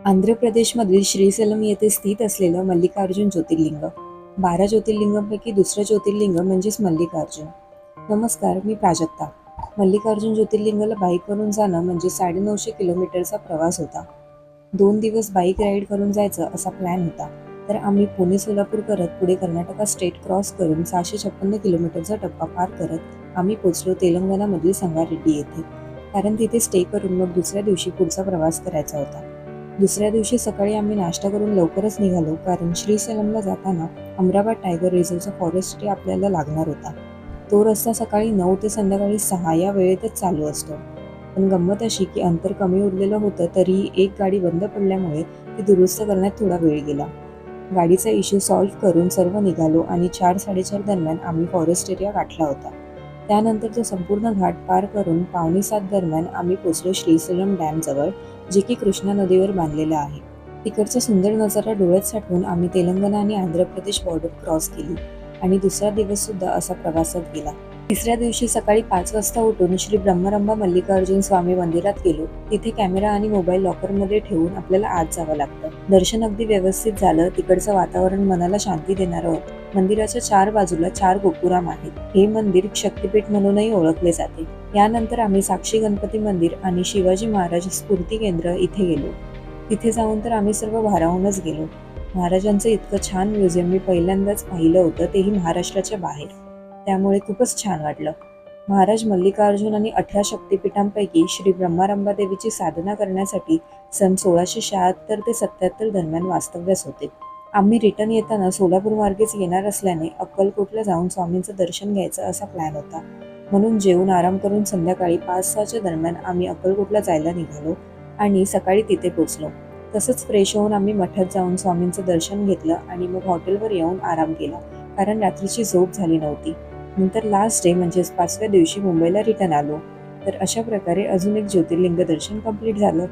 आंध्र प्रदेशमधील श्रीशैलम येथे स्थित असलेलं मल्लिकार्जुन ज्योतिर्लिंग 12 ज्योतिर्लिंगांपैकी दुसरं ज्योतिर्लिंग म्हणजेच मल्लिकार्जुन. नमस्कार, मी प्राजक्ता. मल्लिकार्जुन ज्योतिर्लिंगला बाईकवरून जाणं म्हणजे 950 किलोमीटरचा प्रवास होता. 2 दिवस बाईक राईड करून जायचं असा प्लॅन होता. तर आम्ही पुणे सोलापूर करत पुढे कर्नाटका स्टेट क्रॉस करून 656 किलोमीटरचा टप्पा पार करत आम्ही पोचलो तेलंगणामधील संगारेड्डी येथे. कारण तिथे स्टे करून मग दुसऱ्या दिवशी पुढचा प्रवास करायचा होता. दुसऱ्या दिवशी सकाळी आम्ही नाश्ता करून लवकरच निघालो, कारण श्रीशैलमला जाताना अमराबाद टायगर रिझर्वचा फॉरेस्ट स्टे आपल्याला लागणार होता. तो रस्ता सकाळी 9 ते संध्याकाळी 6 या वेळेतच चालू असतो. पण गंमत अशी की अंतर कमी उरलेलं होतं, तरीही एक गाडी बंद पडल्यामुळे ती दुरुस्त करण्यात थोडा वेळ गेला. गाडीचा इश्यू सॉल्व्ह करून सर्व निघालो आणि 4-4:30 दरम्यान आम्ही फॉरेस्ट एरिया गाठला होता. त्यानंतरचा संपूर्ण घाट पार करून 6:45 दरम्यान आम्ही पोचलो श्रीशैलम डॅमजवळ, जे की कृष्णा नदीवर बांधलेला आहे. तिकडचा सुंदर नजारा डोळ्यात साठवून आम्ही तेलंगणा आणि आंध्र प्रदेश बॉर्डर क्रॉस केली आणि दुसरा दिवस सुद्धा असा प्रवासात गेला. तिसऱ्या दिवशी सकाळी 5 वाजता उठून श्री ब्रह्मरंभा मल्लिकार्जुन स्वामी मंदिरात गेलो. तिथे कॅमेरा आणि मोबाईल लॉकरमध्ये ठेवून आपल्याला आत जावं लागतं. दर्शन अगदी व्यवस्थित झालं. तिकडचं वातावरण मनाला शांती देणारं होतं. मंदिराच्या 4 बाजूला 4 गोपुराम आहेत. हे मंदिर शक्तिपीठ म्हणूनही ओळखले जाते. यानंतर आम्ही साक्षी गणपती मंदिर आणि शिवाजी महाराज स्फूर्ती केंद्र इथे गेलो. तिथे जाऊन तर आम्ही सर्व भारावूनच गेलो. महाराजांचं इतकं छान म्युझियम मी पहिल्यांदाच पाहिलं होतं, तेही महाराष्ट्राच्या बाहेर. त्यामुळे खूपच छान वाटलं. महाराज मल्लिकार्जुन आणि 18 शक्तिपीठांपैकी श्री ब्रह्मारंभा देवीची साधना करण्यासाठी सन 1676 ते 77 दरम्यान वास्तव्यास होते. आम्ही रिटर्न येताना सोलापूर मार्गेच येणार असल्याने अक्कलकोटला जाऊन स्वामींचं दर्शन घ्यायचं असा प्लॅन होता. म्हणून जेवून आराम करून संध्याकाळी 5-6च्या दरम्यान आम्ही अक्कलकोटला जायला निघालो आणि सकाळी तिथे पोचलो. तसंच फ्रेश होऊन आम्ही मठात जाऊन स्वामींचं दर्शन घेतलं आणि मग हॉटेलवर येऊन आराम केला, कारण रात्रीची झोप झाली नव्हती. नंतर लास्ट डे म्हणजेच 5व्या दिवशी मुंबईला रिटर्न आलो. तर अशा प्रकारे अजून एक ज्योतिर्लिंग दर्शन कंप्लीट झालं.